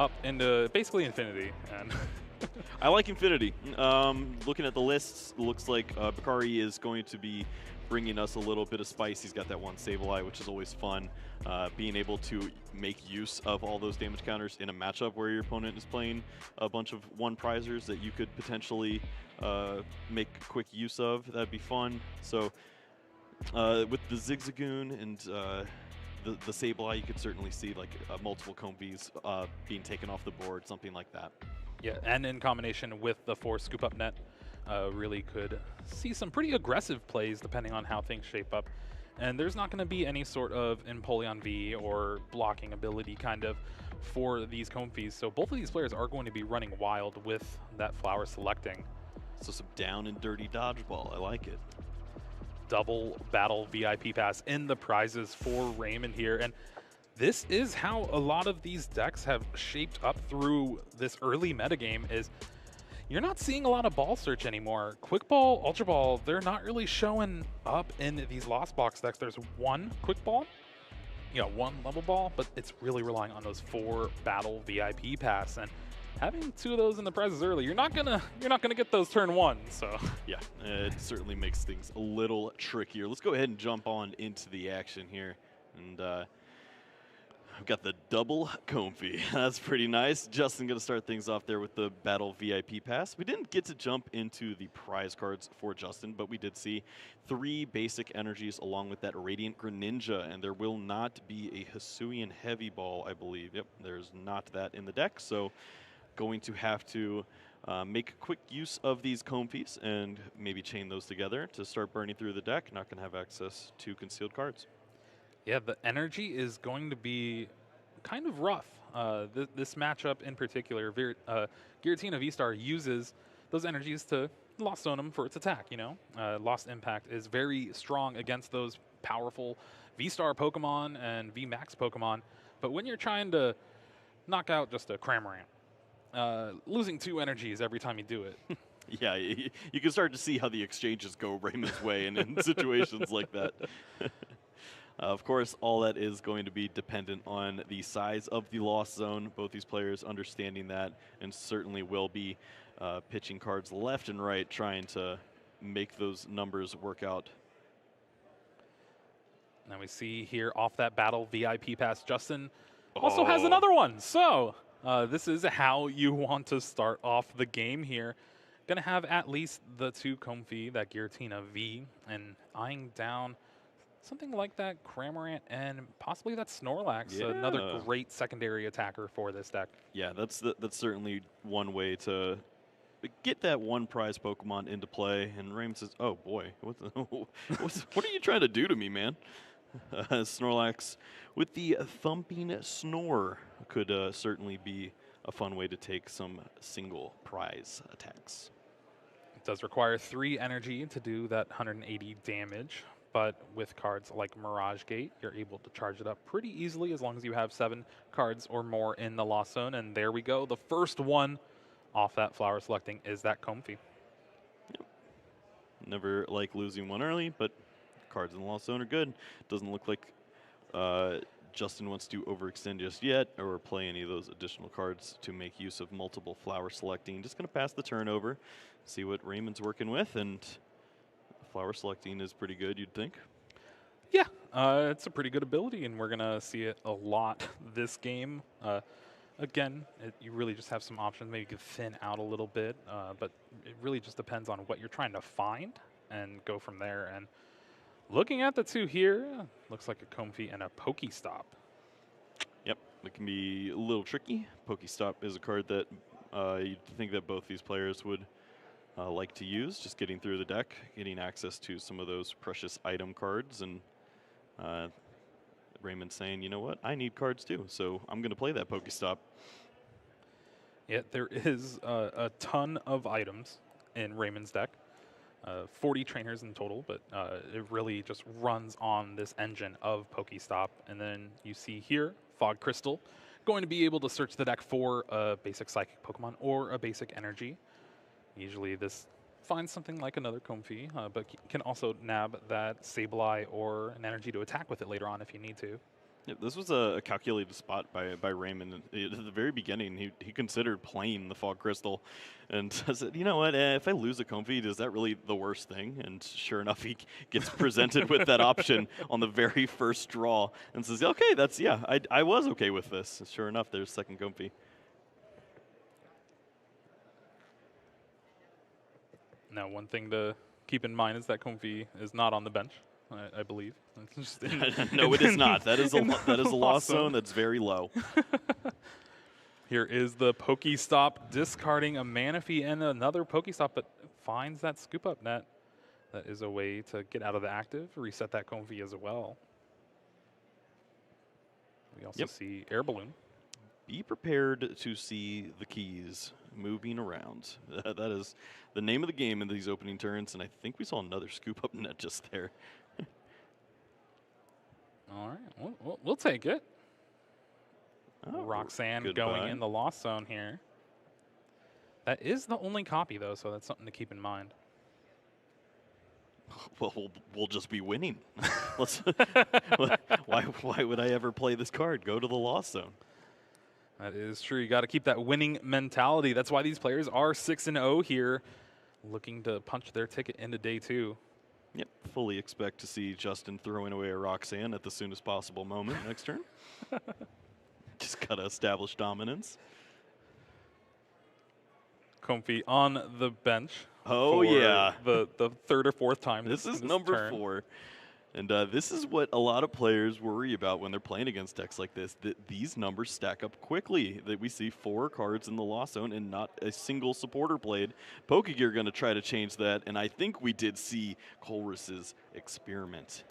up into basically infinity. And I like Infinity. Looking at the lists, looks like Bokhari is going to be bringing us a little bit of spice. He's got that one Sableye, which is always fun. Being able to make use of all those damage counters in a matchup where your opponent is playing a bunch of one-prizers that you could potentially make quick use of, that'd be fun. So with the Zigzagoon and the Sableye, you could certainly see like multiple Combees being taken off the board, something like that. yeah, and in combination with the 4 scoop up net, really could see some pretty aggressive plays depending on how things shape up. And there's not going to be any sort of Empoleon V or blocking ability kind of for these Comfeys. So both of these players are going to be running wild with that flower selecting. So some down and dirty dodgeball. I like it. Double battle VIP pass in the prizes for Raymond here. And this is how a lot of these decks have shaped up through this early metagame is you're not seeing a lot of ball search anymore. Quick Ball, Ultra Ball, they're not really showing up in these Lost Box decks. There's one Quick Ball, one Level Ball, but it's really relying on those 4 battle VIP pass. And having 2 of those in the prizes early, you're not gonna get those turn 1. So yeah, it certainly makes things a little trickier. Let's go ahead and jump on into the action here, and I've got the double Comfy. That's pretty nice. Justin going to start things off there with the Battle VIP Pass. We didn't get to jump into the prize cards for Justin, but we did see 3 basic energies along with that Radiant Greninja, and there will not be a Hisuian Heavy Ball, I believe. Yep, there's not that in the deck, so going to have to make quick use of these Comfys and maybe chain those together to start burning through the deck. Not going to have access to concealed cards. yeah, the energy is going to be kind of rough. This matchup in particular, Giratina V-Star uses those energies to Lost Zone them for its attack, Lost Impact is very strong against those powerful V-Star Pokemon and V-Max Pokemon, but when you're trying to knock out just a Cramorant, losing 2 energies every time you do it. Yeah, you can start to see how the exchanges go Raymond's way in situations like that. Of course, all that is going to be dependent on the size of the Lost Zone, both these players understanding that, and certainly will be pitching cards left and right, trying to make those numbers work out. Now we see here off that battle VIP pass, Justin also has another one. So this is how you want to start off the game here. Gonna have at least the 2 Comfy, that Giratina V, and eyeing down something like that Cramorant and possibly that Snorlax, Yeah. another great secondary attacker for this deck. Yeah, that's certainly one way to get that one prize Pokemon into play. And Raymond says, "Oh boy, what are you trying to do to me, man?" Snorlax with the thumping snore could certainly be a fun way to take some single prize attacks. It does require 3 energy to do that 180 damage. But with cards like Mirage Gate, you're able to charge it up pretty easily as long as you have 7 cards or more in the Lost Zone. And there we go. The first one off that flower selecting is that Comfy. Yep. Never like losing one early, but cards in the Lost Zone are good. Doesn't look like Justin wants to overextend just yet or play any of those additional cards to make use of multiple flower selecting. Just going to pass the turn over, see what Raymond's working with, and flower selecting is pretty good, you'd think. Yeah, it's a pretty good ability, and we're going to see it a lot this game. Again, you really just have some options. Maybe you could thin out a little bit, but it really just depends on what you're trying to find and go from there. And looking at the 2 here, looks like a Comfy and a Pokestop. Yep, it can be a little tricky. Pokestop is a card that you'd think that both these players would like to use, just getting through the deck, getting access to some of those precious item cards, and Raymond saying, you know what, I need cards too, so I'm going to play that Pokestop. Yeah, there is a ton of items in Raymond's deck. 40 trainers in total, but it really just runs on this engine of Pokestop. And then you see here, Fog Crystal, going to be able to search the deck for a basic Psychic Pokemon or a basic Energy. Usually this finds something like another Comfy, but can also nab that Sableye or an Energy to attack with it later on if you need to. Yeah, this was a calculated spot by Raymond. At the very beginning, he considered playing the Fog Crystal, and I said, you know what, if I lose a Comfy, is that really the worst thing? And sure enough, he gets presented with that option on the very first draw, and says, okay, I was okay with this. Sure enough, there's second Comfy. Now, one thing to keep in mind is that Comfy is not on the bench, I believe. No, it is not. That is a lost zone that's very low. Here is the Pokestop discarding a Manaphy and another Pokestop, but finds that scoop up net. That is a way to get out of the active, reset that Comfy as well. We also see Air Balloon. Be prepared to see the keys moving around. That is the name of the game in these opening turns, and I think we saw another scoop up net just there. All right, we'll take it. Oh, Roxanne goodbye. going in the lost zone here. That is the only copy, though, so that's something to keep in mind. Well, we'll just be winning. Why would I ever play this card? Go to the lost zone. That is true. You got to keep that winning mentality. That's why these players are 6-0 here, looking to punch their ticket into day 2. Yep, fully expect to see Justin throwing away a Roxanne at the soonest possible moment next turn. Just got to establish dominance. Comfy on the bench. Oh, yeah. The third or fourth time. This is number turn. 4. And this is what a lot of players worry about when they're playing against decks like this, that these numbers stack up quickly. That we see 4 cards in the lost zone and not a single supporter played. Pokegear going to try to change that, and I think we did see Colress's experiment.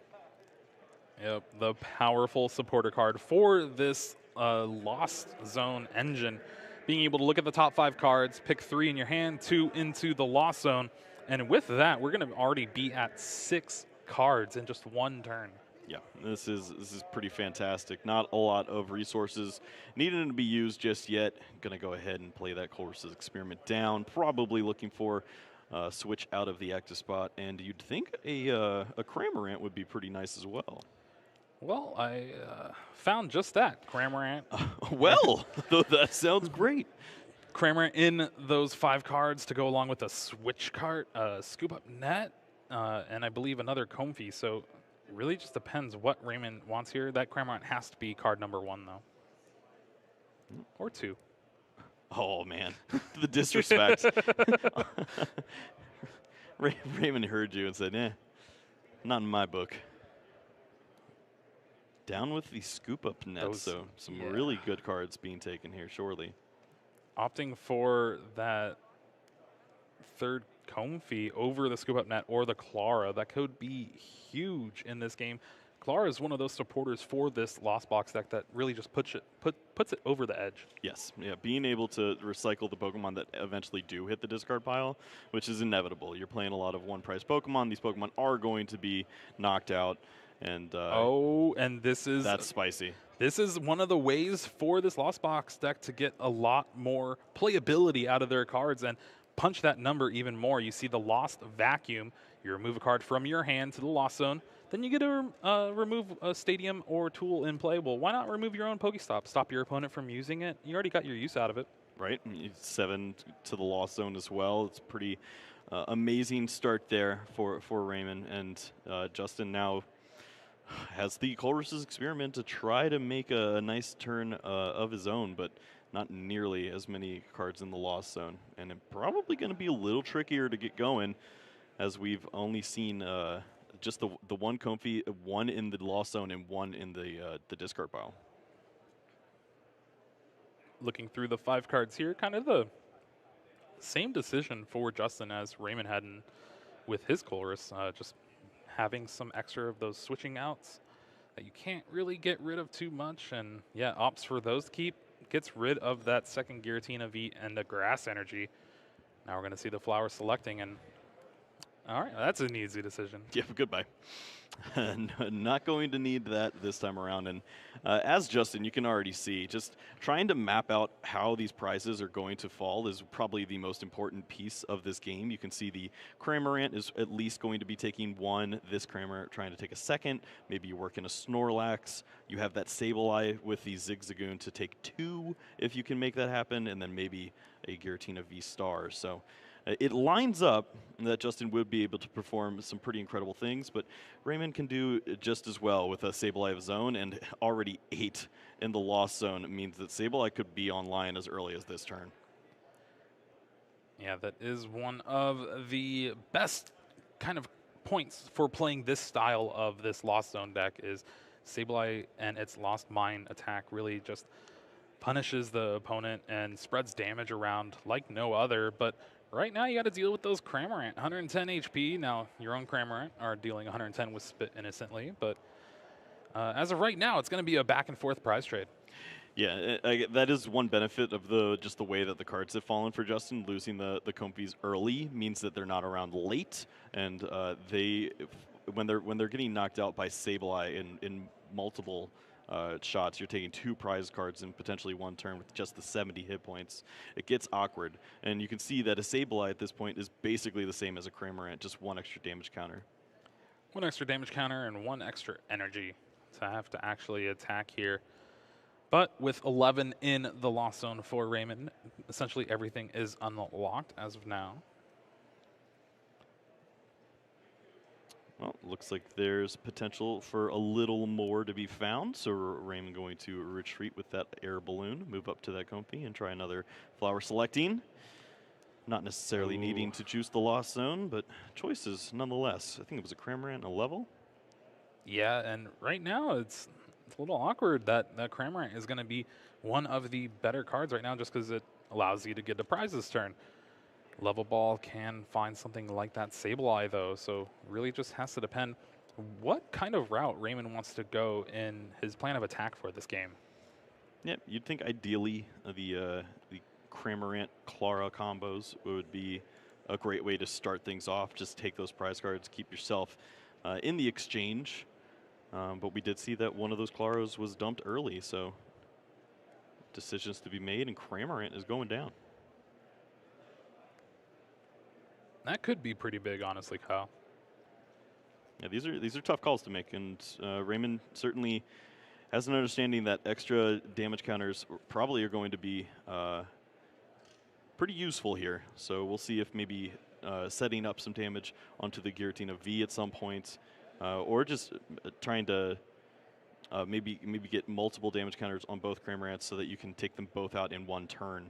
Yep, the powerful supporter card for this lost zone engine. Being able to look at the top 5 cards, pick 3 in your hand, 2 into the lost zone. And with that, we're going to already be at 6 cards in just 1 turn. Yeah, this is pretty fantastic. Not a lot of resources needed to be used just yet. Going to go ahead and play that Colress's experiment down. Probably looking for a switch out of the active spot. And you'd think a Cramorant would be pretty nice as well. Well, I found just that, Cramorant. Well, that sounds great. Cramorant in those 5 cards to go along with a switch card, scoop up net, and I believe another Comfy. So it really just depends what Raymond wants here. That Cramorant has to be card number 1, though. Or 2. Oh, man. The disrespect. Raymond heard you and said, not in my book. Down with the scoop up net, so some really good cards being taken here, surely. Opting for that third Comfy over the scoop up net or the Clara, that could be huge in this game. Clara is one of those supporters for this Lost Box deck that really just puts it over the edge. Yes, yeah, being able to recycle the Pokemon that eventually do hit the discard pile, which is inevitable. You're playing a lot of one-price Pokemon. These Pokemon are going to be knocked out. And and that's spicy. This is one of the ways for this Lost Box deck to get a lot more playability out of their cards and punch that number even more. You see the Lost Vacuum. You remove a card from your hand to the Lost Zone. Then you get to remove a Stadium or tool in play. Well, why not remove your own Pokestop? Stop your opponent from using it. You already got your use out of it. Right. 7 to the Lost Zone as well. It's pretty amazing start there for Raymond. And Justin now has the Colress's experiment to try to make a nice turn of his own, but not nearly as many cards in the Lost Zone. And it's probably going to be a little trickier to get going, as we've only seen just the one Comfy, 1 in the Lost Zone and 1 in the discard pile. Looking through the 5 cards here, kind of the same decision for Justin as Raymond had with his Colress, just having some extra of those switching outs that you can't really get rid of too much, and yeah, opts for those to keep, gets rid of that second Giratina V and the Grass Energy. Now we're going to see the Flower selecting, and All right, that's an easy decision. Yeah, goodbye. Not going to need that this time around. And as Justin, you can already see, just trying to map out how these prizes are going to fall is probably the most important piece of this game. You can see the Cramorant is at least going to be taking one, this Cramorant trying to take a second. Maybe you work in a Snorlax. You have that Sableye with the Zigzagoon to take two if you can make that happen, and then maybe a Giratina V-Star. So it lines up that Justin would be able to perform some pretty incredible things, but Raymond can do just as well with a Sableye of his own, and already 8 in the Lost Zone means that Sableye could be online as early as this turn. Yeah, that is one of the best kind of points for playing this style of this Lost Zone deck is Sableye and its Lost Mine attack really just punishes the opponent and spreads damage around like no other, but right now you got to deal with those Cramorant. 110 HP, now your own Cramorant are dealing 110 with Spit innocently, but as of right now, it's going to be a back and forth prize trade. Yeah, that is one benefit of just the way that the cards have fallen for Justin. Losing the Comfies early means that they're not around late, and when they're getting knocked out by Sableye in multiple shots, you're taking 2 prize cards in potentially one turn with just the 70 hit points. It gets awkward, and you can see that a Sableye at this point is basically the same as a Cramorant, just 1 extra damage counter. 1 extra damage counter and 1 extra energy to have to actually attack here. But with 11 in the Lost Zone for Raymond, essentially everything is unlocked as of now. Well, looks like there's potential for a little more to be found. So Raymond going to retreat with that air balloon, move up to that Comfy, and try another flower selecting. Not necessarily needing to choose the Lost Zone, but choices nonetheless. I think it was a Cramorant and a level. Yeah, and right now it's a little awkward that Cramorant is going to be one of the better cards right now just because it allows you to get the prizes turn. Level Ball can find something like that Sableye, though, so really just has to depend what kind of route Raymond wants to go in his plan of attack for this game. Yeah, you'd think ideally the Cramorant Clara combos would be a great way to start things off. Just take those prize cards, keep yourself in the exchange. But we did see that one of those Claros was dumped early, so decisions to be made, and Cramorant is going down. That could be pretty big, honestly, Kyle. Yeah, these are tough calls to make, and Raymond certainly has an understanding that extra damage counters probably are going to be pretty useful here. So we'll see if maybe setting up some damage onto the Giratina V at some point, or just trying to maybe get multiple damage counters on both Cramorants so that you can take them both out in one turn.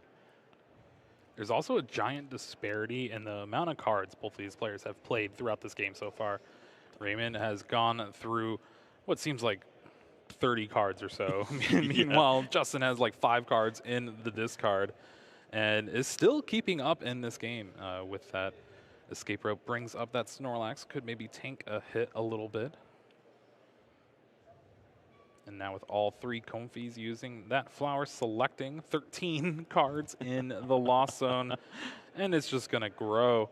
There's also a giant disparity in the amount of cards both of these players have played throughout this game so far. Raymond has gone through what seems like 30 cards or so. Meanwhile, Justin has like 5 cards in the discard and is still keeping up in this game with that escape rope. Brings up that Snorlax, could maybe tank a hit a little bit. And now with all 3 Comfies using that flower, selecting 13 cards in the Lost Zone, and it's just going to grow.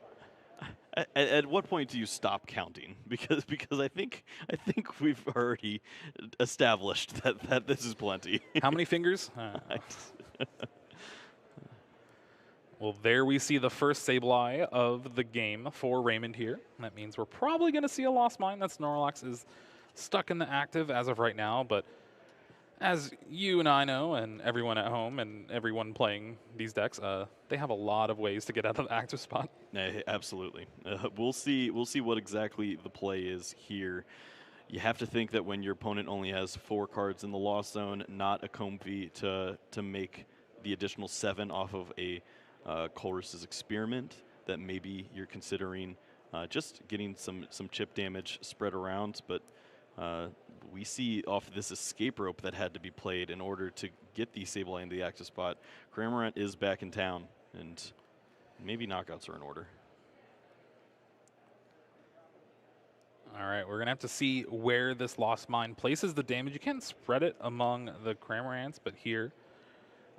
At what point do you stop counting? Because I think we've already established that this is plenty. How many fingers? Well, there we see the first Sableye of the game for Raymond here. That means we're probably going to see a Lost Mine. That Snorlax is stuck in the active as of right now, but as you and I know, and everyone at home and everyone playing these decks, they have a lot of ways to get out of the active spot. Absolutely. We'll see what exactly the play is here. You have to think that when your opponent only has 4 cards in the Lost Zone, not a Comfy to make the additional 7 off of a Colress's Experiment, that maybe you're considering just getting some chip damage spread around, but we see off this escape rope that had to be played in order to get the Sableye into the active spot. Cramorant is back in town, and maybe knockouts are in order. All right, we're going to have to see where this Lost Mine places the damage. You can spread it among the Cramorants, but here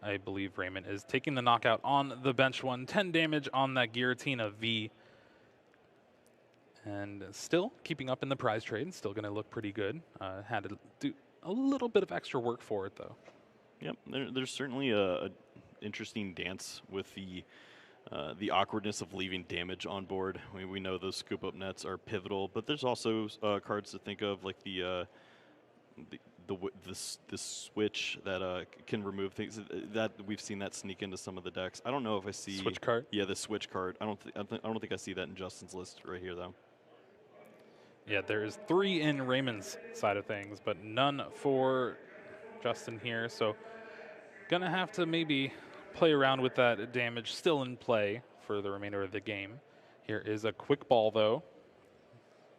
I believe Raymond is taking the knockout on the bench one. 10 damage on that Giratina V. And still keeping up in the prize trade, still going to look pretty good. Had to do a little bit of extra work for it, though. Yep, there's certainly a interesting dance with the awkwardness of leaving damage on board. We know those scoop up nets are pivotal, but there's also cards to think of, like the switch that can remove things. That we've seen that sneak into some of the decks. I don't know if I see Switch card. Yeah, the switch card. I don't think I see that in Justin's list right here though. Yeah, there's 3 in Raymond's side of things, but none for Justin here. So gonna have to maybe play around with that damage still in play for the remainder of the game. Here is a quick ball though.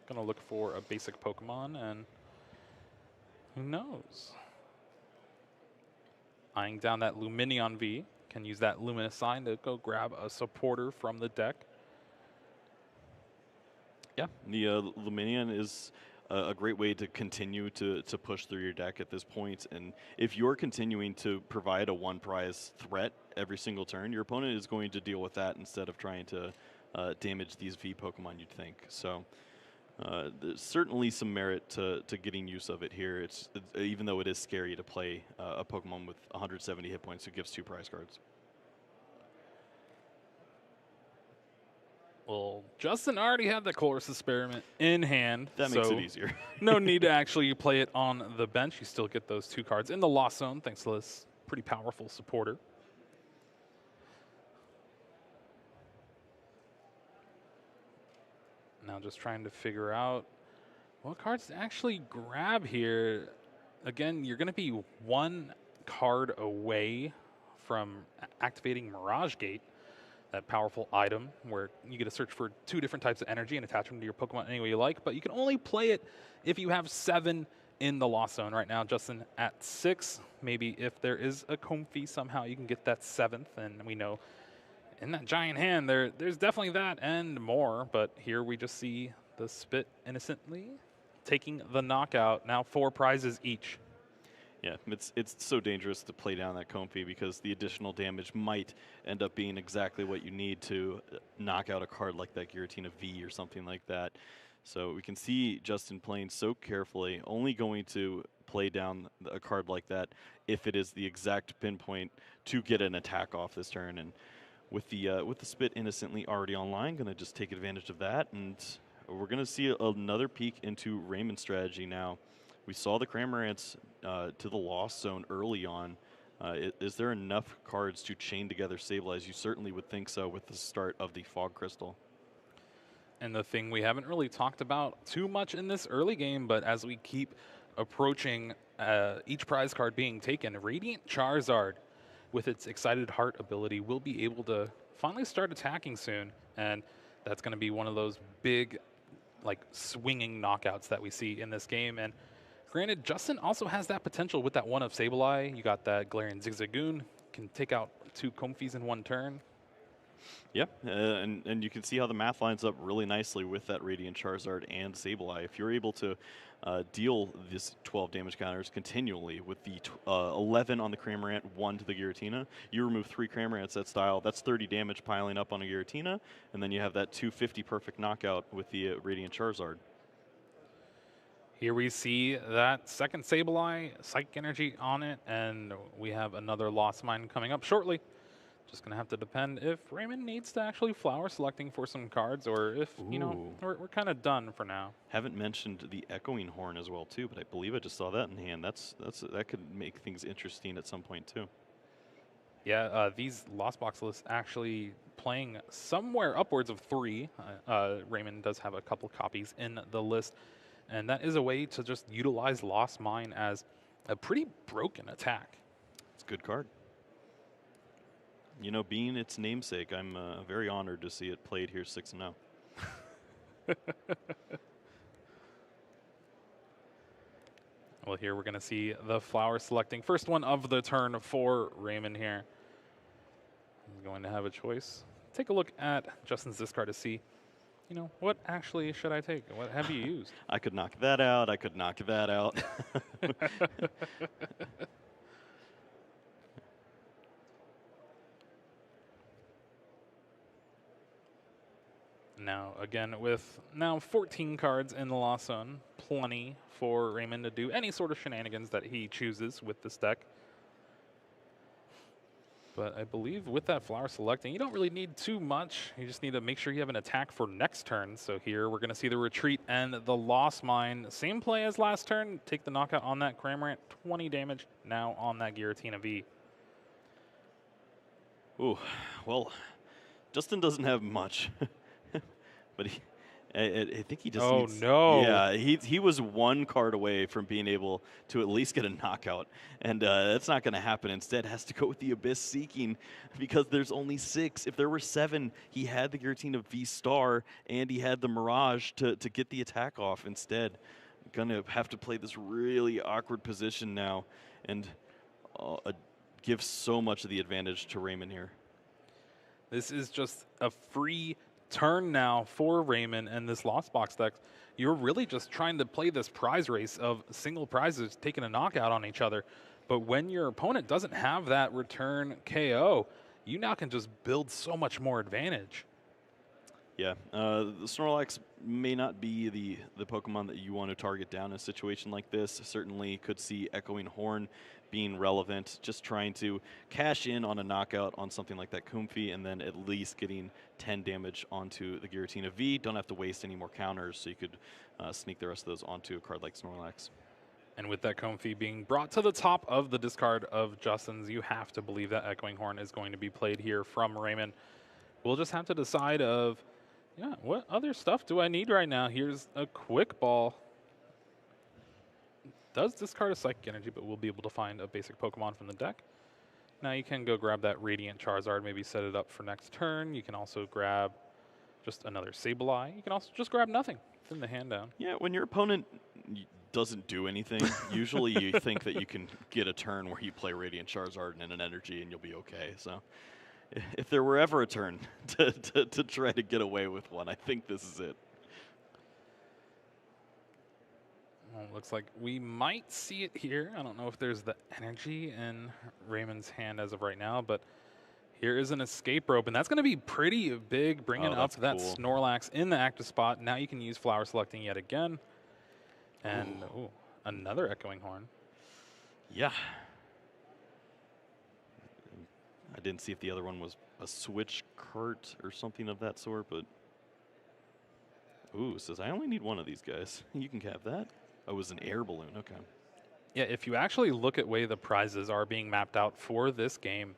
Gonna look for a basic Pokemon, and who knows? Eyeing down that Luminion V. Can use that Luminous sign to go grab a supporter from the deck. Yeah, the Luminion is a great way to continue to push through your deck at this point. And if you're continuing to provide a 1-prize threat every single turn, your opponent is going to deal with that instead of trying to damage these V Pokemon, you'd think. So there's certainly some merit to getting use of it here. It's even though it is scary to play a Pokemon with 170 hit points who gives 2 prize cards. Well, Justin already had the Chorus Experiment in hand. That makes it easier. No need to actually play it on the bench. You still get those 2 cards in the Lost Zone thanks to this pretty powerful supporter. Now just trying to figure out what cards to actually grab here. Again, you're going to be 1 card away from activating Mirage Gate, that powerful item where you get to search for 2 different types of energy and attach them to your Pokemon any way you like, but you can only play it if you have 7 in the Lost Zone. Right now, Justin at 6. Maybe if there is a Comfey, somehow you can get that 7th, and we know in that giant hand, there's definitely that and more, but here we just see the Spit innocently taking the knockout. Now 4 prizes each. Yeah, it's so dangerous to play down that Comfey because the additional damage might end up being exactly what you need to knock out a card like that Giratina V or something like that. So we can see Justin playing so carefully, only going to play down a card like that if it is the exact pinpoint to get an attack off this turn. And with the Spit innocently already online, going to just take advantage of that, and we're going to see another peek into Raymon's strategy now. We saw the Cramorants to the Lost Zone early on. Is there enough cards to chain together Sableye? You certainly would think so with the start of the Fog Crystal. And the thing we haven't really talked about too much in this early game, but as we keep approaching each prize card being taken, Radiant Charizard, with its Excited Heart ability, will be able to finally start attacking soon. And that's going to be one of those big, like, swinging knockouts that we see in this game. And granted, Justin also has that potential with that one of Sableye. You got that Galarian Zigzagoon, can take out 2 Comfeys in 1 turn. Yep, and you can see how the math lines up really nicely with that Radiant Charizard and Sableye. If you're able to deal this 12 damage counters continually with the 11 on the Cramorant, 1 to the Giratina, you remove 3 Cramorants that style, that's 30 damage piling up on a Giratina, and then you have that 250 perfect knockout with the Radiant Charizard. Here we see that second Sableye, Psychic Energy on it, and we have another Lost Mine coming up shortly. Just going to have to depend if Raymond needs to actually flower selecting for some cards, or if, you know, we're kind of done for now. Haven't mentioned the Echoing Horn as well, too, but I believe I just saw that in hand. That could make things interesting at some point, too. Yeah, these Lost Box lists actually playing somewhere upwards of 3. Raymond does have a couple copies in the list, and that is a way to just utilize Lost Mine as a pretty broken attack. It's a good card. You know, being its namesake, I'm very honored to see it played here 6-0. Well, here we're going to see the flower selecting. First one of the turn for Raymond here. He's going to have a choice. Take a look at Justin's discard to see, you know, what actually should I take? What have you used? I could knock that out. I could knock that out. Now, again, with now 14 cards in the Lost Zone, plenty for Raymond to do any sort of shenanigans that he chooses with this deck. But I believe with that flower selecting, you don't really need too much. You just need to make sure you have an attack for next turn. So here we're going to see the retreat and the Lost Mine. Same play as last turn. Take the knockout on that Cramorant, 20 damage now on that Giratina V. Ooh, well, Justin doesn't have much, but I think he just needs, no. Yeah, he was one card away from being able to at least get a knockout, and that's not going to happen. Instead, has to go with the Abyss Seeking because there's only 6. If there were 7, he had the Giratina V-Star, and he had the Mirage to get the attack off instead. Going to have to play this really awkward position now, and give so much of the advantage to Raymond here. This is just a free turn now for Raymond and this Lost Box deck. You're really just trying to play this prize race of single prizes taking a knockout on each other. But when your opponent doesn't have that return KO, you now can just build so much more advantage. Yeah, the Snorlax may not be the Pokemon that you want to target down in a situation like this. Certainly could see Echoing Horn being relevant, just trying to cash in on a knockout on something like that Comfey, and then at least getting 10 damage onto the Giratina V. Don't have to waste any more counters, so you could sneak the rest of those onto a card like Snorlax. And with that Comfey being brought to the top of the discard of Justin's, you have to believe that Echoing Horn is going to be played here from Raymond. We'll just have to decide of, yeah, what other stuff do I need right now? Here's a Quick Ball. Does discard a Psychic Energy, but we'll be able to find a basic Pokemon from the deck. Now you can go grab that Radiant Charizard, maybe set it up for next turn. You can also grab just another Sableye. You can also just grab nothing. Thin the hand down. Yeah, when your opponent doesn't do anything, usually you think that you can get a turn where you play Radiant Charizard and an energy and you'll be okay. So if there were ever a turn to try to get away with one, I think this is it. Well, looks like we might see it here. I don't know if there's the energy in Raymond's hand as of right now, but here is an Escape Rope, and that's going to be pretty big, bringing up that cool. Snorlax in the active spot. Now you can use Flower Selecting yet again. And another Echoing Horn. Yeah. I didn't see if the other one was a switch cart or something of that sort, but... Ooh, it says I only need one of these guys. You can have that. Oh, it was an air balloon. Okay. Yeah, if you actually look at way the prizes are being mapped out for this game,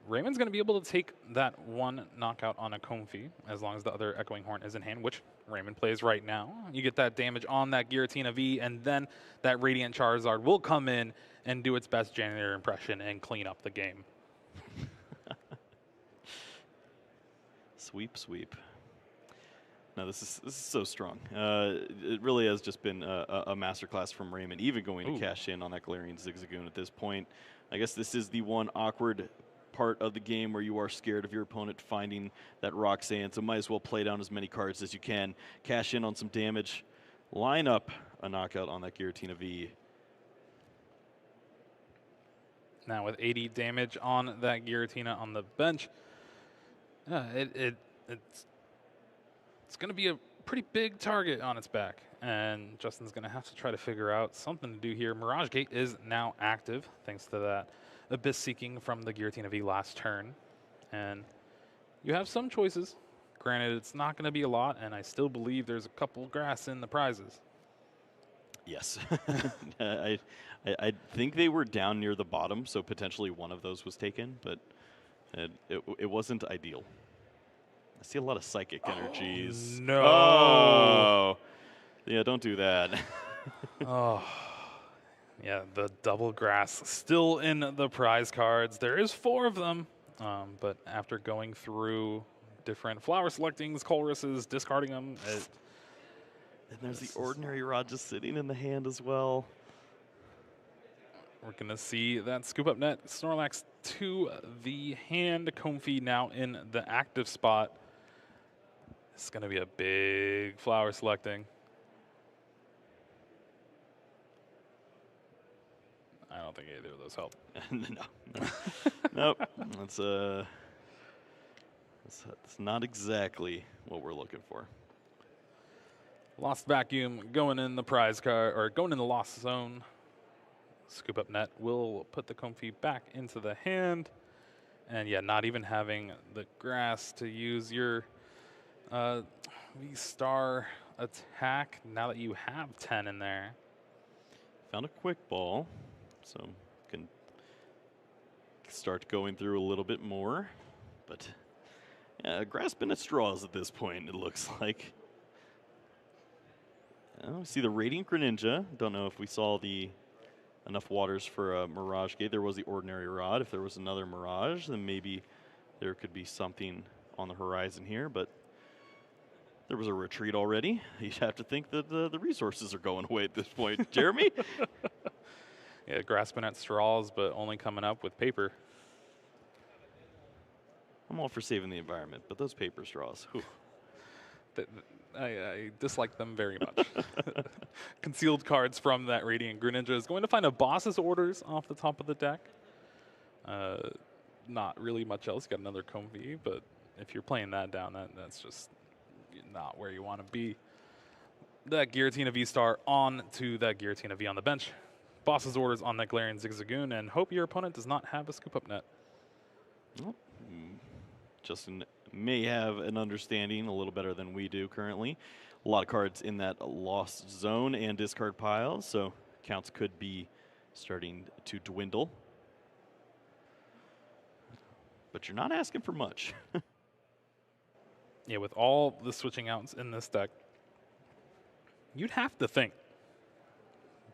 Raymond's going to be able to take that one knockout on a Comfey as long as the other Echoing Horn is in hand, which Raymond plays right now. You get that damage on that Giratina V, and then that Radiant Charizard will come in and do its best janitor impression and clean up the game. Sweep, sweep. No, this is so strong. It really has just been a masterclass from Raymond, even going to cash in on that Galarian Zigzagoon at this point. I guess this is the one awkward part of the game where you are scared of your opponent finding that Roxanne, so might as well play down as many cards as you can, cash in on some damage, line up a knockout on that Giratina V. Now with 80 damage on that Giratina on the bench, it's going to be a pretty big target on its back, and Justin's going to have to try to figure out something to do here. Mirage Gate is now active, thanks to that Abyss Seeking from the Giratina V last turn, and you have some choices. Granted, it's not going to be a lot, and I still believe there's a couple grass in the prizes. Yes. I think they were down near the bottom, so potentially one of those was taken, but it wasn't ideal. I see a lot of psychic energies. No. Oh. Yeah, don't do that. Oh. Yeah, the double grass still in the prize cards. There is 4 of them, but after going through different flower selectings, Colruses, discarding them. And there's the ordinary rod just sitting in the hand as well. We're going to see that scoop up net. Snorlax to the hand. Comfey now in the active spot. It's going to be a big flower selecting. I don't think either of those help. No. Nope. That's That's not exactly what we're looking for. Lost Vacuum going in the prize card, or going in the lost zone. Scoop up net will put the Comfy back into the hand. And yeah, not even having the grass to use your V-Star attack now that you have 10 in there. Found a quick ball, so can start going through a little bit more. But yeah, grasping at straws at this point, it looks like. We see the Radiant Greninja. Don't know if we saw the enough waters for a Mirage Gate. There was the Ordinary Rod. If there was another Mirage, then maybe there could be something on the horizon here, but there was a retreat already. You'd have to think that the resources are going away at this point. Jeremy? Yeah, grasping at straws, but only coming up with paper. I'm all for saving the environment, but those paper straws, whew. I dislike them very much. Concealed cards from that Radiant Greninja is going to find a boss's orders off the top of the deck. Not really much else. Got another Comfy, but if you're playing that down, that's just not where you want to be. That Giratina V-Star on to that Giratina V on the bench. Boss's orders on that Galarian Zigzagoon, and hope your opponent does not have a scoop-up net. Well, Justin may have an understanding a little better than we do currently. A lot of cards in that lost zone and discard pile, so counts could be starting to dwindle. But you're not asking for much. Yeah, with all the switching outs in this deck, you'd have to think.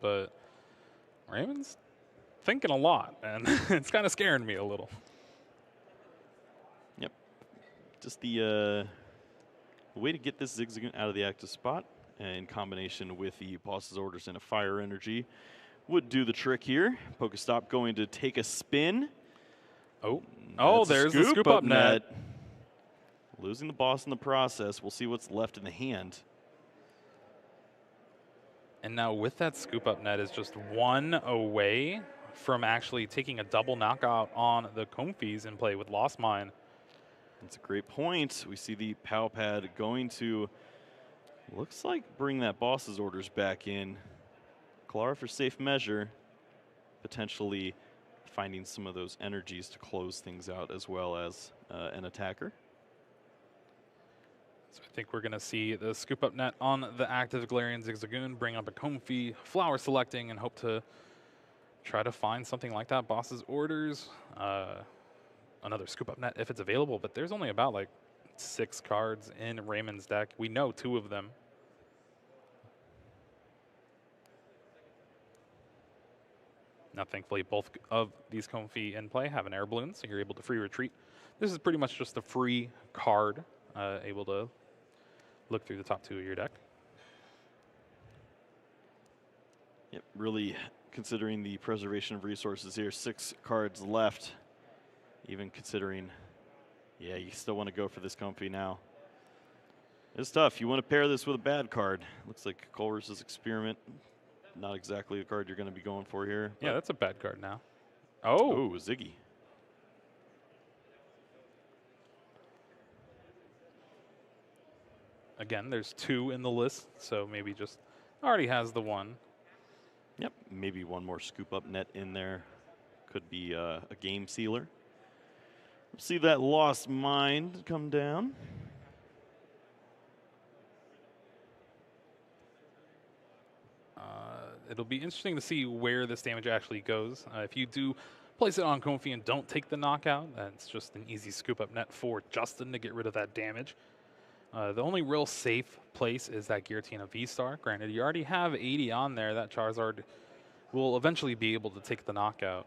But Raymon's thinking a lot, and it's kind of scaring me a little. Yep. Just the way to get this Zigzagoon out of the active spot, in combination with the boss's orders and a fire energy, would do the trick here. Pokestop going to take a spin. Oh, there's the scoop up net. Losing the boss in the process. We'll see what's left in the hand. And now with that scoop up net is just one away from actually taking a double knockout on the Comfys in play with Lost Mine. That's a great point. We see the POW pad going to, looks like, bring that boss's orders back in. Clara for safe measure, potentially finding some of those energies to close things out as well as an attacker. So I think we're going to see the scoop up net on the active Galarian Zigzagoon, bring up a Comfy, flower selecting, and hope to try to find something like that. Boss's orders, another scoop up net if it's available, but there's only about like 6 cards in Raymond's deck. We know 2 of them. Now, thankfully, both of these Comfy in play have an air balloon, so you're able to free retreat. This is pretty much just a free card, able to look through the top 2 of your deck. Yep, really considering the preservation of resources here. 6 cards left, even considering, yeah, you still want to go for this Comfy now. It's tough. You want to pair this with a bad card. Looks like Colress's Experiment. Not exactly the card you're going to be going for here. Yeah, that's a bad card now. Oh, Ziggy. Again, there's 2 in the list, so maybe just already has the 1. Yep, maybe one more scoop up net in there. Could be a game sealer. We'll see that Lost Mind come down. It'll be interesting to see where this damage actually goes. If you do place it on Comfy and don't take the knockout, that's just an easy scoop up net for Justin to get rid of that damage. The only real safe place is that Giratina V-Star. Granted, you already have 80 on there. That Charizard will eventually be able to take the knockout.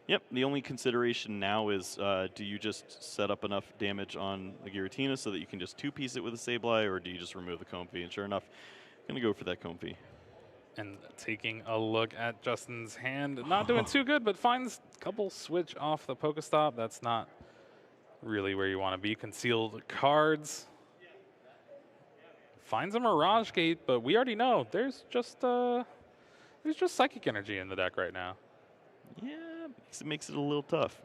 Yep, the only consideration now is do you just set up enough damage on the Giratina so that you can just 2-piece it with a Sableye, or do you just remove the Comfy? And sure enough, going to go for that Comfy. And taking a look at Justin's hand, not doing too good, but finds a couple switch off the Pokestop. That's not really where you want to be. Concealed cards. Finds a Mirage Gate, but we already know there's just Psychic Energy in the deck right now. Yeah, it makes it a little tough.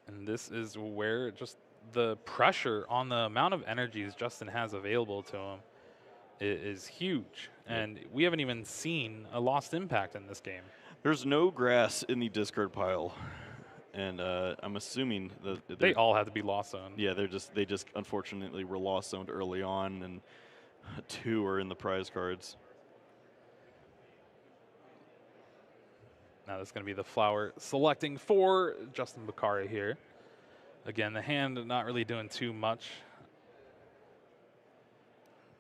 And this is where just the pressure on the amount of energies Justin has available to him is huge. Yep. And we haven't even seen a lost impact in this game. There's no grass in the discard pile, and I'm assuming that They all have to be lost zone. yeah, they just unfortunately were lost zoned early on, and 2 are in the prize cards. Now this is going to be the flower selecting for Justin Bokhari here. Again, the hand not really doing too much.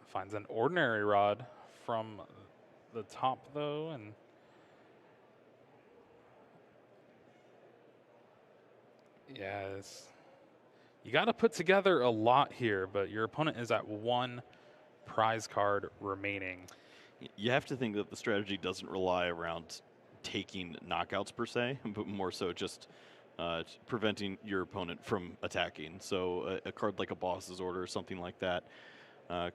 Finds an ordinary rod from the top though, and yeah, you got to put together a lot here, but your opponent is at 1 prize card remaining. You have to think that the strategy doesn't rely around taking knockouts per se, but more so just preventing your opponent from attacking. So a card like a boss's order or something like that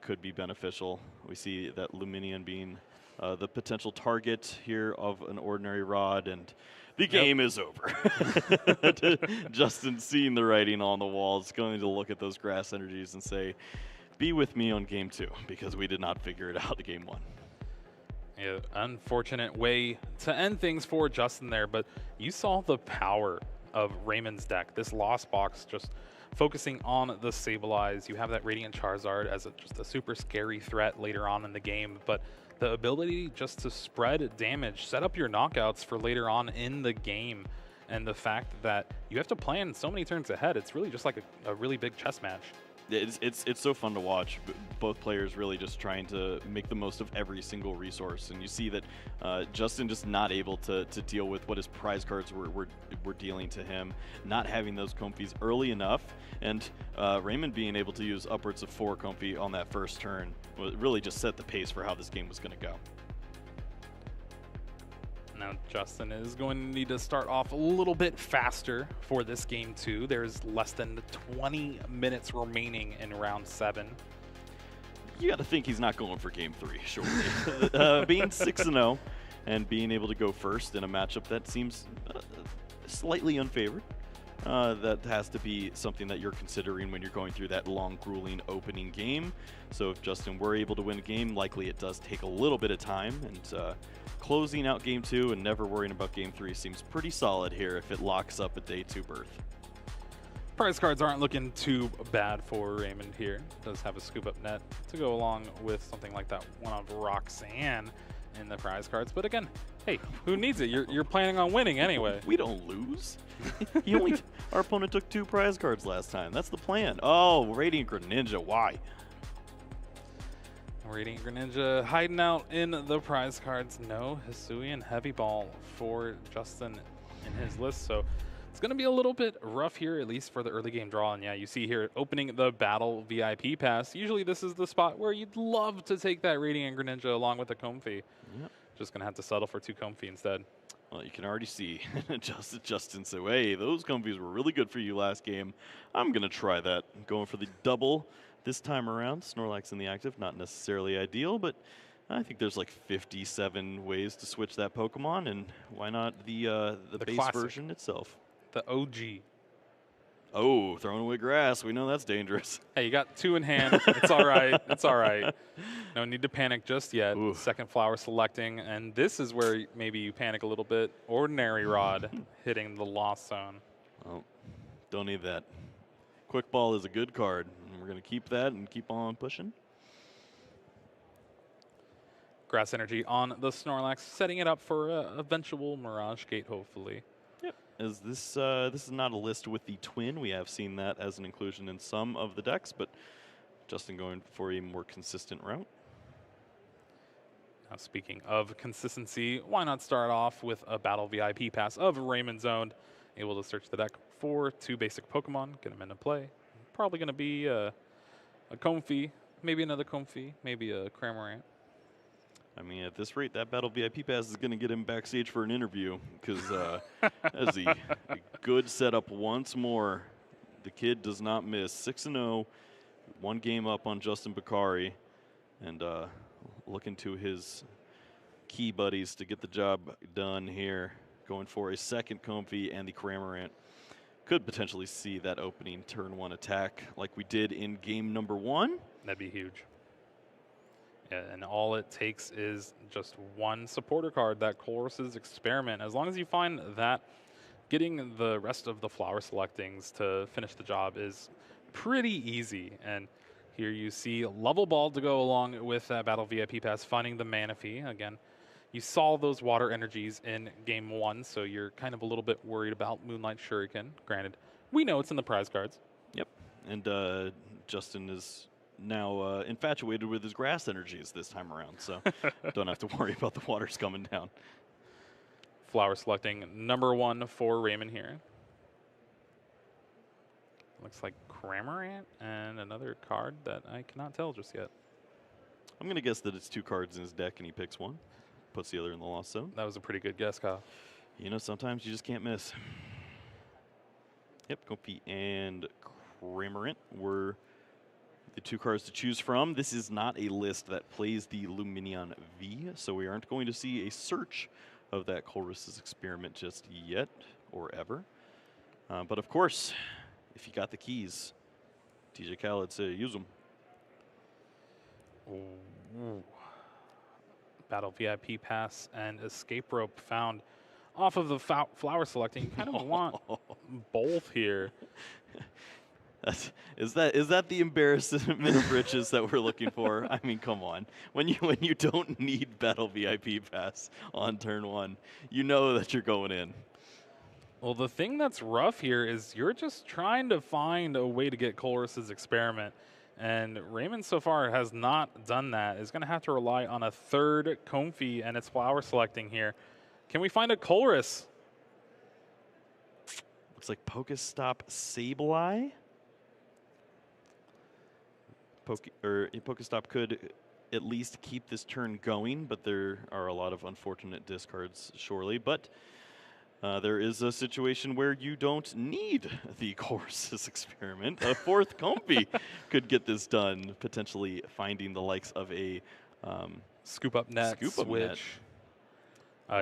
could be beneficial. We see that Luminion being the potential target here of an ordinary rod, and the game is over. Justin, seeing the writing on the wall, is going to look at those grass energies and say, be with me on game 2, because we did not figure it out in game 1. Yeah, unfortunate way to end things for Justin there, but you saw the power of Raymon's deck. This Lost Box just focusing on the Sableye. You have that Radiant Charizard as just a super scary threat later on in the game, but the ability just to spread damage, set up your knockouts for later on in the game, and the fact that you have to plan so many turns ahead, it's really just like a really big chess match. It's so fun to watch. Both players really just trying to make the most of every single resource, and you see that Justin just not able to deal with what his prize cards were dealing to him, not having those Comfeys early enough, and Raymond being able to use upwards of 4 Comfey on that first turn really just set the pace for how this game was going to go. Now Justin is going to need to start off a little bit faster for this game 2. There's less than 20 minutes remaining in round 7. You got to think he's not going for game 3, surely. Being 6-0 and being able to go first in a matchup that seems slightly unfavored, that has to be something that you're considering when you're going through that long, grueling opening game. So if Justin were able to win a game, likely it does take a little bit of time, and closing out game 2 and never worrying about game 3 seems pretty solid here if it locks up a day 2 berth. Prize cards aren't looking too bad for Raymond here. Does have a scoop up net to go along with something like that one of Roxanne in the prize cards. But again, hey, who needs it? You're planning on winning anyway. We don't lose. Our opponent took 2 prize cards last time. That's the plan. Oh, Radiant Greninja, why? Radiant Greninja hiding out in the prize cards. No Hisuian Heavy Ball for Justin in his list. So it's going to be a little bit rough here, at least for the early game draw. And yeah, you see here opening the Battle VIP pass. Usually this is the spot where you'd love to take that Radiant Greninja along with a Comfey. Yep. Just going to have to settle for 2 Comfey instead. Well, you can already see Justin said, hey, those Comfeys were really good for you last game. I'm going to try that. I'm going for the double this time around. Snorlax in the active, not necessarily ideal, but I think there's like 57 ways to switch that Pokemon, and why not the base classic version itself? The OG. Oh, throwing away grass. We know that's dangerous. Hey, you got 2 in hand. It's all right. It's all right. No need to panic just yet. Ooh. Second flower selecting, and this is where maybe you panic a little bit. Ordinary Rod hitting the Lost Zone. Oh, don't need that. Quick Ball is a good card. We're going to keep that and keep on pushing. Grass Energy on the Snorlax, setting it up for an eventual Mirage Gate, hopefully. Yep. As this is not a list with the twin. We have seen that as an inclusion in some of the decks, but Justin going for a more consistent route. Now, speaking of consistency, why not start off with a Battle VIP pass of Raymond Zoned, able to search the deck for 2 basic Pokemon, get them into play. Probably going to be a Comfey, maybe another Comfey, maybe a Cramorant. I mean, at this rate, that Battle VIP pass is going to get him backstage for an interview, because that's a good setup once more. The kid does not miss. 6-0, 1 game up on Justin Bokhari, and looking to his key buddies to get the job done here, going for a second Comfey and the Cramorant. could potentially see that opening turn 1 attack like we did in game number 1. That'd be huge. Yeah, and all it takes is just one supporter card, that Chorus's Experiment. As long as you find that, getting the rest of the flower selectings to finish the job is pretty easy. And here you see Level Ball to go along with that Battle VIP Pass, finding the Manaphy. Again, you saw those water energies in game 1, so you're kind of a little bit worried about Moonlight Shuriken. Granted, we know it's in the prize cards. Yep, and Justin is now infatuated with his grass energies this time around, so don't have to worry about the waters coming down. Flower selecting number 1 for Raymon here. Looks like Cramorant and another card that I cannot tell just yet. I'm going to guess that it's 2 cards in his deck and he picks one, puts the other in the lost zone. That was a pretty good guess, Kyle. You know, sometimes you just can't miss. Yep, Comfy and Cramorant were the 2 cards to choose from. This is not a list that plays the Lumineon V, so we aren't going to see a search of that Chorus's Experiment just yet or ever. But of course, if you got the keys, TJ Khaled say use them. Ooh. Battle VIP Pass and Escape Rope found off of the flower selecting. You kind of want both here. Is that the embarrassment of riches that we're looking for? I mean, come on. When you don't need Battle VIP Pass on turn 1, you know that you're going in. Well, the thing that's rough here is you're just trying to find a way to get Chorus's Experiment, and Raymon so far has not done that. Is going to have to rely on a third Comfy and its flower selecting here. Can we find a Chorus? Looks like Pokestop Sableye. Pokestop could at least keep this turn going, but there are a lot of unfortunate discards, surely. But there is a situation where you don't need the Chorus's Experiment. A 4th Comfy could get this done, potentially finding the likes of a Scoop Up Net switch.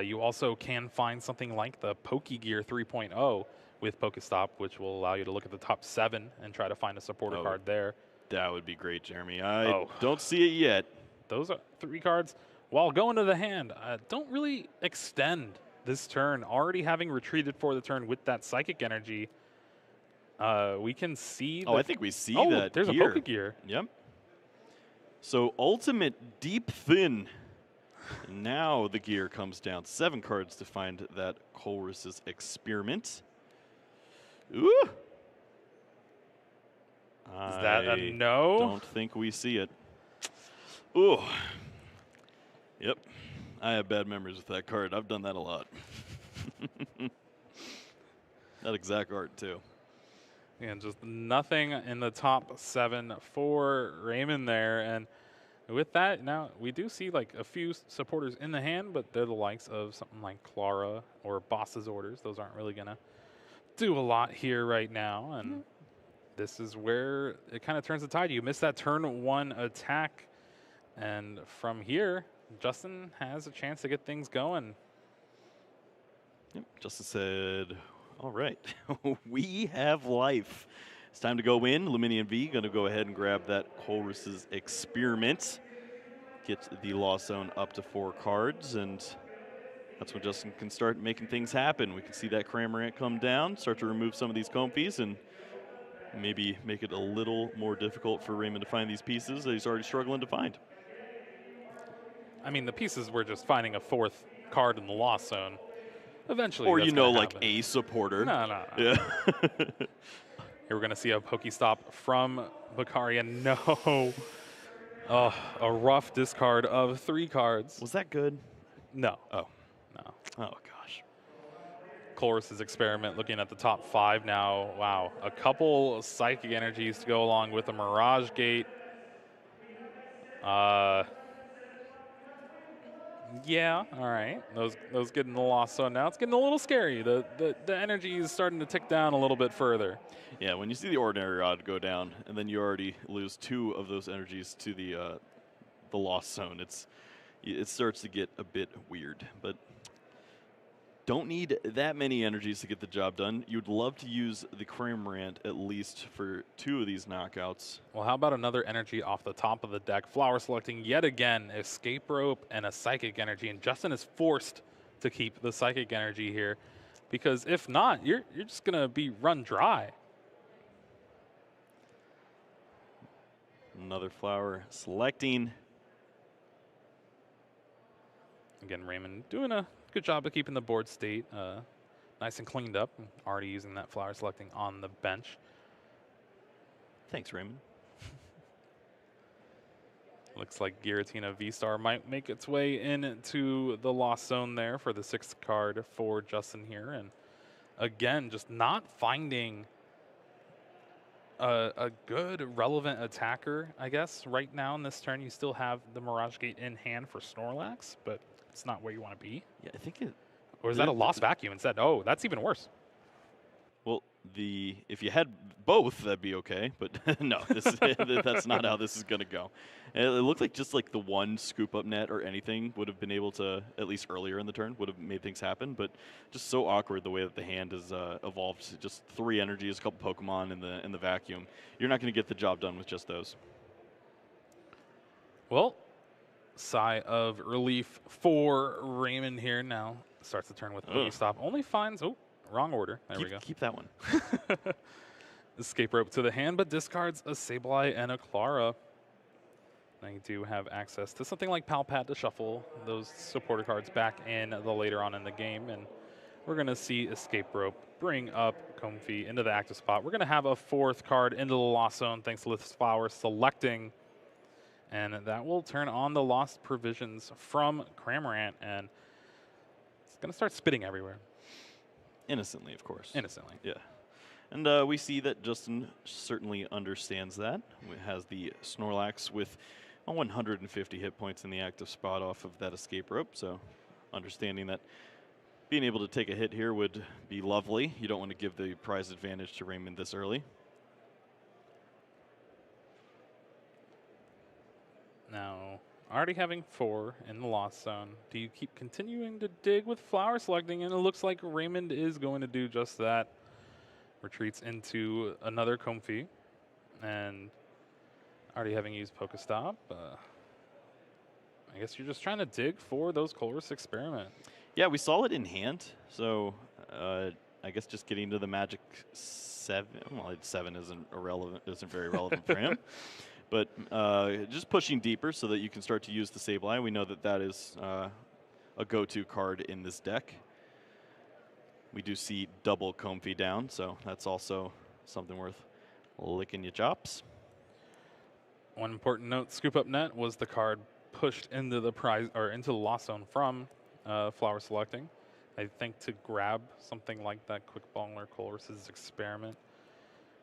You also can find something like the Pokegear 3.0 with Pokestop, which will allow you to look at the top 7 and try to find a supporter card there. That would be great, Jeremy. I don't see it yet. Those are 3 cards. While going to the hand, don't really extend this turn. Already having retreated for the turn with that Psychic Energy, we can see. I think we see that. There's gear. a Pokegear. Yep. So Ultimate Deep Thin. Now the gear comes down. 7 cards to find that Chorus's Experiment. Ooh. Is that a no? Don't think we see it. Ooh. Yep. I have bad memories with that card. I've done that a lot. That exact art, too. And just nothing in the top 7 for Raymon there. And with that, now we do see like a few supporters in the hand, but they're the likes of something like Clara or Boss's Orders. Those aren't really going to do a lot here right now. And this is where it kind of turns the tide. You miss that turn 1 attack. And from here, Justin has a chance to get things going. Yep, Justin said, all right, we have life. It's time to go in. Lumineon V going to go ahead and grab that Chorus's Experiment. Get the Lost Zone up to 4 cards, and that's when Justin can start making things happen. We can see that Cramorant come down, start to remove some of these Comfies, and maybe make it a little more difficult for Raymon to find these pieces that he's already struggling to find. I mean, the pieces were just finding a 4th card in the Lost Zone. Eventually, or, that's like happen. a supporter. No. Yeah. Here we're going to see a Pokestop from Bokhari, and no. Oh, a rough discard of 3 cards. Was that good? No. Oh. No. Oh, gosh. Chorus's Experiment looking at the top 5 now. Wow. A couple Psychic Energies to go along with a Mirage Gate. Yeah, all right. Those getting the Lost Zone now. It's getting a little scary. The energy is starting to tick down a little bit further. Yeah, when you see the Ordinary Rod go down, and then you already lose 2 of those energies to the Lost Zone, it starts to get a bit weird. But don't need that many energies to get the job done. You'd love to use the Cramorant at least for 2 of these knockouts. Well, how about another energy off the top of the deck? Flower selecting yet again, Escape Rope and a Psychic Energy, and Justin is forced to keep the Psychic Energy here, because if not, you're just gonna be run dry. Another flower selecting. Again, Raymond doing a good job of keeping the board state nice and cleaned up. Already using that flower selecting on the bench. Thanks, Raymond. Looks like Giratina V-Star might make its way into the lost zone there for the 6th card for Justin here. And again, just not finding a good, relevant attacker, I guess, right now in this turn. You still have the Mirage Gate in hand for Snorlax, but it's not where you want to be. Yeah, I think it... Or is that a Lost Vacuum instead? Oh, that's even worse. Well, if you had both, that'd be okay. But no, that's not how this is going to go. It looked like just like the one scoop up net or anything would have been able to, at least earlier in the turn, would have made things happen. But just so awkward the way that the hand has evolved. Just 3 energies, a couple Pokemon in the vacuum. You're not going to get the job done with just those. Well, sigh of relief for Raymond here now. Starts the turn with Pokestop. Only finds... Oh, wrong order. There we go. Keep that one. Escape Rope to the hand, but discards a Sableye and a Clara. Now you do have access to something like Palpat to shuffle those supporter cards back in the later on in the game. And we're going to see Escape Rope bring up Comfey into the active spot. We're going to have a 4th card into the Lost Zone thanks to this flower selecting. And that will turn on the Lost Provisions from Cramorant. And it's going to start spitting everywhere. Innocently, of course. Innocently. Yeah. And we see that Justin certainly understands that. He has the Snorlax with 150 hit points in the active spot off of that Escape Rope. So understanding that being able to take a hit here would be lovely. You don't want to give the prize advantage to Raymond this early. Now, already having 4 in the Lost Zone, do you keep continuing to dig with flower selecting? And it looks like Raymond is going to do just that. Retreats into another Comfey. And already having used Pokestop, I guess you're just trying to dig for those Colress Experiment. Yeah, we saw it in hand. So I guess just getting to the Magic 7. Well, 7 isn't very relevant for him. But just pushing deeper so that you can start to use the Sableye. We know that that is a go-to card in this deck. We do see double Comfey down, so that's also something worth licking your chops. One important note: Scoop Up Net was the card pushed into the prize or into the Lost Zone from flower selecting. I think to grab something like that Quick Ball or Colress's Experiment.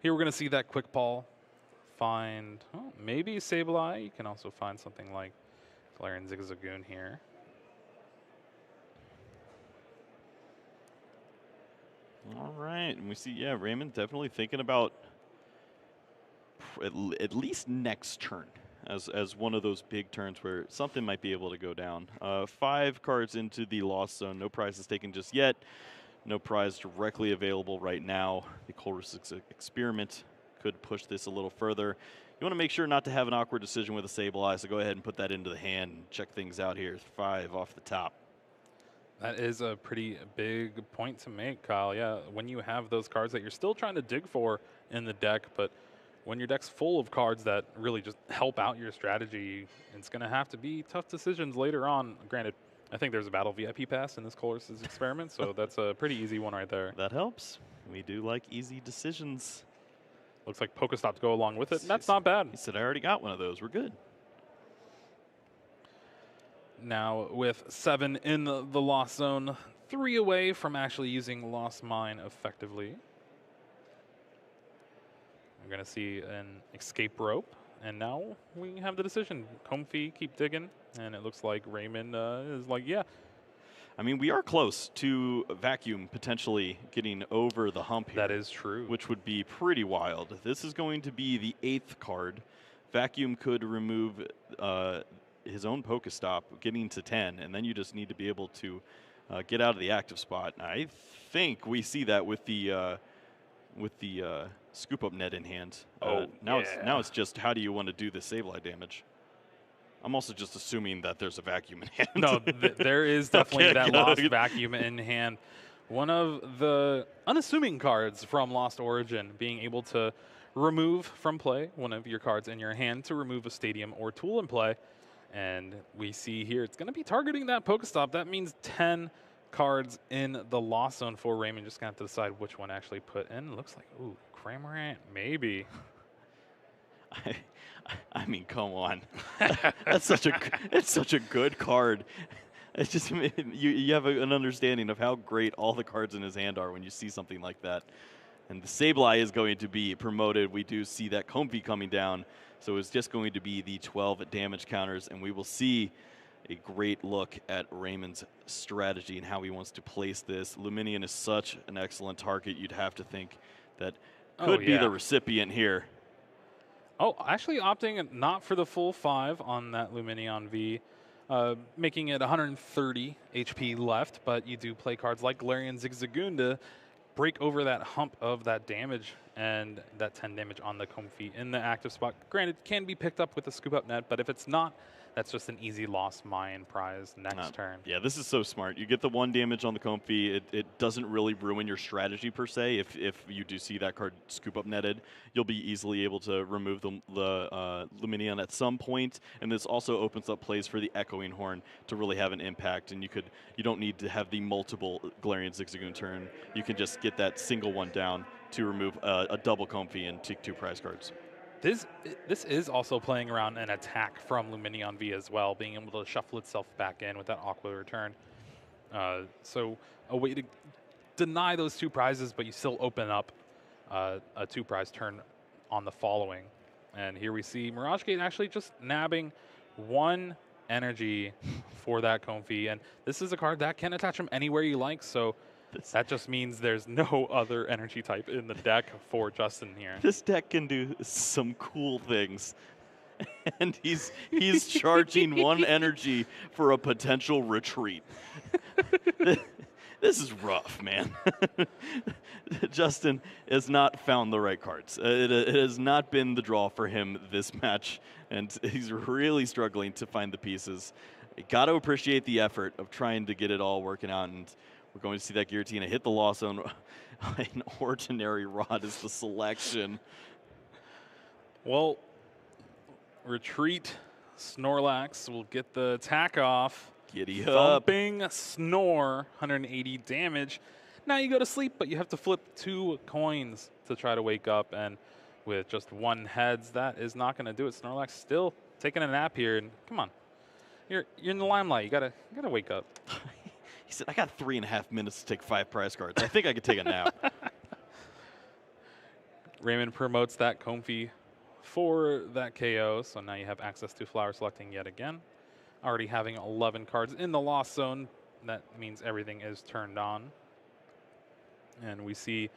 Here we're going to see that Quick Ball. Find maybe Sableye. You can also find something like Galarian Zigzagoon here. All right, and we see, yeah, Raymond definitely thinking about at least next turn as one of those big turns where something might be able to go down. 5 cards into the Lost Zone. No prizes taken just yet. No prize directly available right now. The Colress Experiment could push this a little further. You want to make sure not to have an awkward decision with a Sableye, so go ahead and put that into the hand and check things out here. 5 off the top. That is a pretty big point to make, Kyle. Yeah, when you have those cards that you're still trying to dig for in the deck, but when your deck's full of cards that really just help out your strategy, it's going to have to be tough decisions later on. Granted, I think there's a Battle VIP pass in this Colress's Experiment, so that's a pretty easy one right there. That helps. We do like easy decisions. Looks like Pokestop to go along with it, and that's not bad. He said, I already got one of those. We're good. Now with 7 in the Lost Zone, 3 away from actually using Lost Mine effectively. We're going to see an Escape Rope, and now we have the decision. Comfey, keep digging, and it looks like Raymond is like, yeah. I mean, we are close to Vacuum potentially getting over the hump here. That is true. Which would be pretty wild. This is going to be the 8th card. Vacuum could remove his own Pokestop, getting to 10, and then you just need to be able to get out of the active spot. I think we see that with the scoop up net in hand. Now it's just how do you want to do the Sableye damage? I'm also just assuming that there's a vacuum in hand. No, there is definitely Okay, that good. Lost Vacuum in hand. One of the unassuming cards from Lost Origin, being able to remove from play one of your cards in your hand to remove a stadium or tool in play. And we see here it's going to be targeting that Pokestop. That means 10 cards in the Lost Zone for Raymond. Just going to have to decide which one actually put in. Looks like, ooh, Cramorant, maybe. I mean, come on. It's such a good card. It's just you have an understanding of how great all the cards in his hand are when you see something like that. And the Sableye is going to be promoted. We do see that Comfey coming down, so it's just going to be the 12 damage counters, and we will see a great look at Raymond's strategy and how he wants to place this. Luminion is such an excellent target. You'd have to think that could be the recipient here. Oh, actually opting not for the full 5 on that Lumineon V, making it 130 HP left, but you do play cards like Galarian Zigzagoon to break over that hump of that damage and that 10 damage on the Comfey in the active spot. Granted, can be picked up with a scoop up net, but if it's not, that's just an easy lost Mayan prize next turn. Yeah, this is so smart. You get the 1 damage on the Comfey. It doesn't really ruin your strategy per se. If you do see that card scoop up netted, you'll be easily able to remove the Lumineon at some point. And this also opens up plays for the Echoing Horn to really have an impact. And you don't need to have the multiple Galarian Zigzagoon turn. You can just get that single one down to remove a double Comfey and take 2 prize cards. This is also playing around an attack from Lumineon V as well, being able to shuffle itself back in with that awkward return. So a way to deny those 2 prizes, but you still open up a 2-prize turn on the following. And here we see Mirage Gate actually just nabbing 1 energy for that Comfey. And this is a card that can attach him anywhere you like, so that just means there's no other energy type in the deck for Justin here. This deck can do some cool things. And he's charging 1 energy for a potential retreat. This is rough, man. Justin has not found the right cards. It has not been the draw for him this match, and he's really struggling to find the pieces. You got to appreciate the effort of trying to get it all working out, and we're going to see that Giratina hit the Lost Zone. An Ordinary Rod is the selection. Well, retreat Snorlax will get the attack off. Giddy up. Thumping Snore, 180 damage. Now you go to sleep, but you have to flip 2 coins to try to wake up. And with just 1 heads, that is not going to do it. Snorlax still taking a nap here. And come on, you're in the limelight. You gotta wake up. He said, I got 3.5 minutes to take 5 prize cards. I think I could take a nap. Raymond promotes that Comfey for that KO, so now you have access to flower selecting yet again. Already having 11 cards in the Lost Zone, that means everything is turned on. And we see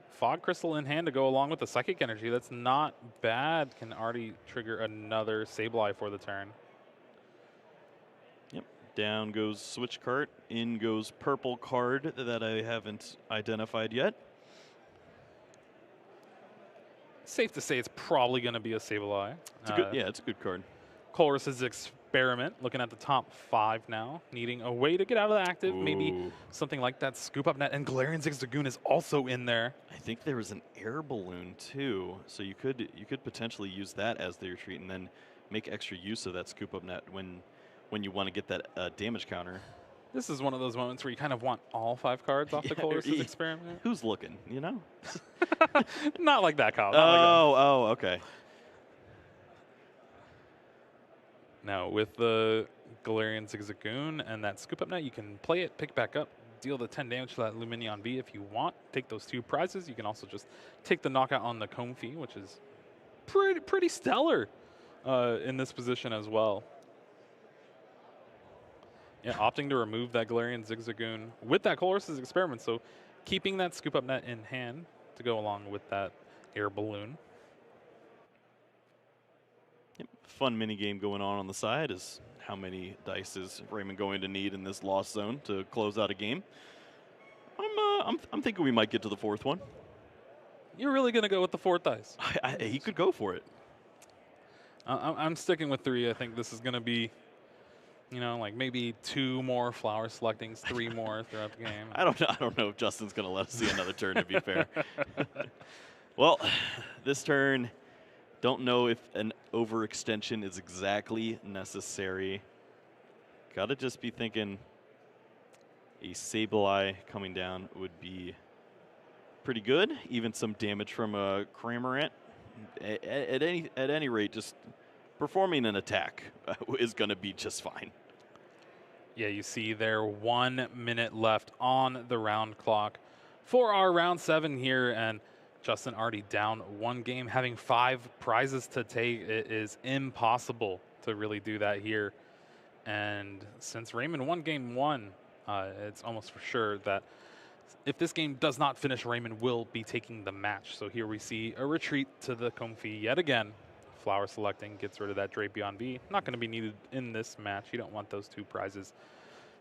Fog Crystal in hand to go along with the Psychic Energy. That's not bad. Can already trigger another Sableye for the turn. Down goes Switch Cart, in goes purple card that I haven't identified yet. Safe to say it's probably going to be a Sableye. It's a good card. Colress's Experiment, looking at the top 5 now, needing a way to get out of the active. Ooh. Maybe something like that Scoop Up Net, and Galarian Zigzagoon is also in there. I think there was an air balloon too, so you could potentially use that as the retreat and then make extra use of that Scoop Up Net when you want to get that damage counter. This is one of those moments where you kind of want all 5 cards off the Colress's Experiment. Who's looking, you know? Not like that, Kyle. Okay. Now, with the Galarian Zigzagoon and that Scoop Up Net, you can play it, pick back up, deal the 10 damage to that Lumineon V if you want. Take those 2 prizes. You can also just take the knockout on the Comfey, which is pretty stellar in this position as well. Yeah, opting to remove that Galarian Zigzagoon with that Colress's Experiment, so keeping that Scoop Up Net in hand to go along with that air balloon. Yep. fun mini game going on the side is how many dice is Raymond going to need in this lost zone to close out a game. I'm thinking we might get to the fourth one. You're really going to go with the 4th dice? He could go for it. I'm sticking with 3. I think this is going to be, you know, like maybe 2 more flower selectings, 3 more throughout the game. I don't know if Justin's going to let us see another turn, to be fair. Well, this turn, don't know if an overextension is exactly necessary. Got to just be thinking a Sableye coming down would be pretty good. Even some damage from a Cramorant. At any rate, just performing an attack is going to be just fine. Yeah, you see there 1 minute left on the round clock for our round 7 here, and Justin already down 1 game, having 5 prizes to take. It is impossible to really do that here. And since Raymond won game 1, it's almost for sure that if this game does not finish, Raymond will be taking the match. So here we see a retreat to the Comfy yet again. Flower selecting gets rid of that Drapion V. Not going to be needed in this match. You don't want those 2 prizes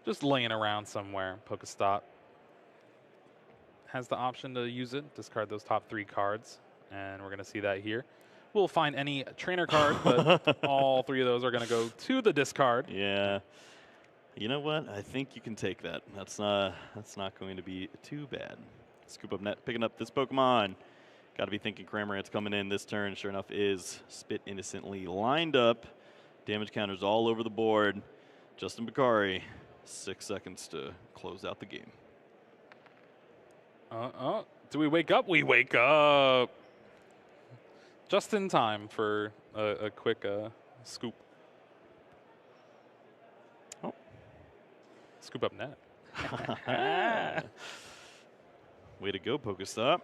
just laying around somewhere. Pokestop has the option to use it, discard those top 3 cards, and we're going to see that here. We'll find any trainer card, but all 3 of those are going to go to the discard. Yeah. You know what? I think you can take that. That's not going to be too bad. Scoop up net, picking up this Pokemon. Got to be thinking Cramorant's coming in this turn. Sure enough, is Spit innocently lined up. Damage counters all over the board. Justin Bokhari, 6 seconds to close out the game. Do we wake up? We wake up. Just in time for a quick scoop. Oh. Scoop up net. Way to go, Pokestop.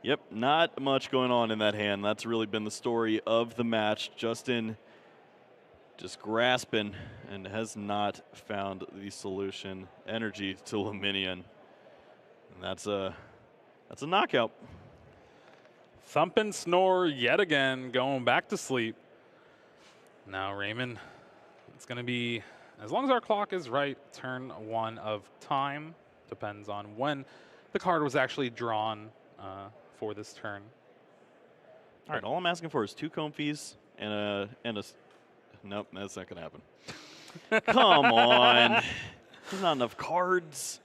Yep, not much going on in that hand. That's really been the story of the match. Justin just grasping and has not found the solution. Energy to Luminion. And that's a knockout. Thump and snore yet again, going back to sleep. Now Raymond, it's going to be, as long as our clock is right, turn 1 of time. Depends on when the card was actually drawn for this turn. All right, all I'm asking for is 2 Comfies and a. Nope, that's not going to happen. Come on. There's not enough cards.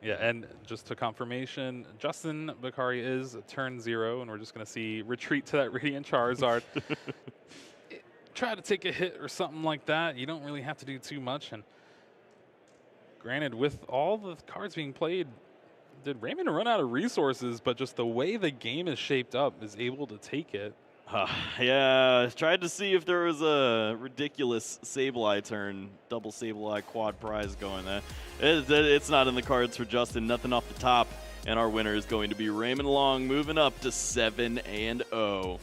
Yeah, and just to confirmation, Justin Bokhari is turn 0, and we're just going to see retreat to that Radiant Charizard. Try to take a hit or something like that. You don't really have to do too much. And granted, with all the cards being played, did Raymond run out of resources? But just the way the game is shaped up is able to take it. Yeah, tried to see if there was a ridiculous Sableye turn, double Sableye quad prize going there. It's not in the cards for Justin, nothing off the top, and our winner is going to be Raymond Long, moving up to 7-0.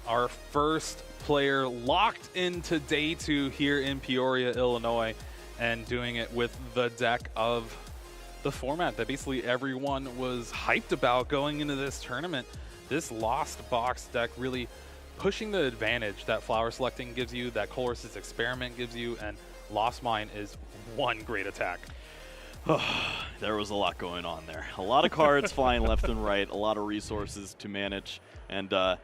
Our first player locked into day 2 here in Peoria, Illinois, and doing it with the deck of the format that basically everyone was hyped about going into this tournament. This Lost Box deck really pushing the advantage that Flower Selecting gives you, that Colress's Experiment gives you, and Lost Mine is one great attack. There was a lot going on there. A lot of cards flying left and right, a lot of resources to manage, and that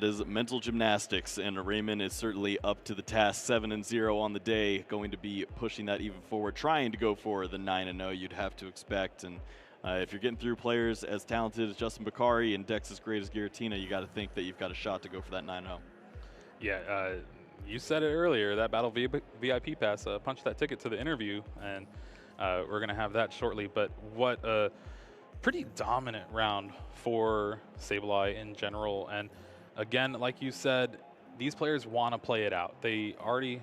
is mental gymnastics, and Raymond is certainly up to the task. 7-0 on the day, going to be pushing that even forward, trying to go for the 9-0 you'd have to expect. And if you're getting through players as talented as Justin Bokhari and decks as great as Giratina, you got to think that you've got a shot to go for that 9-0. Yeah, you said it earlier, that Battle VIP Pass, punch that ticket to the interview, and we're going to have that shortly. But what a pretty dominant round for Sableye in general. And again, like you said, these players want to play it out. They already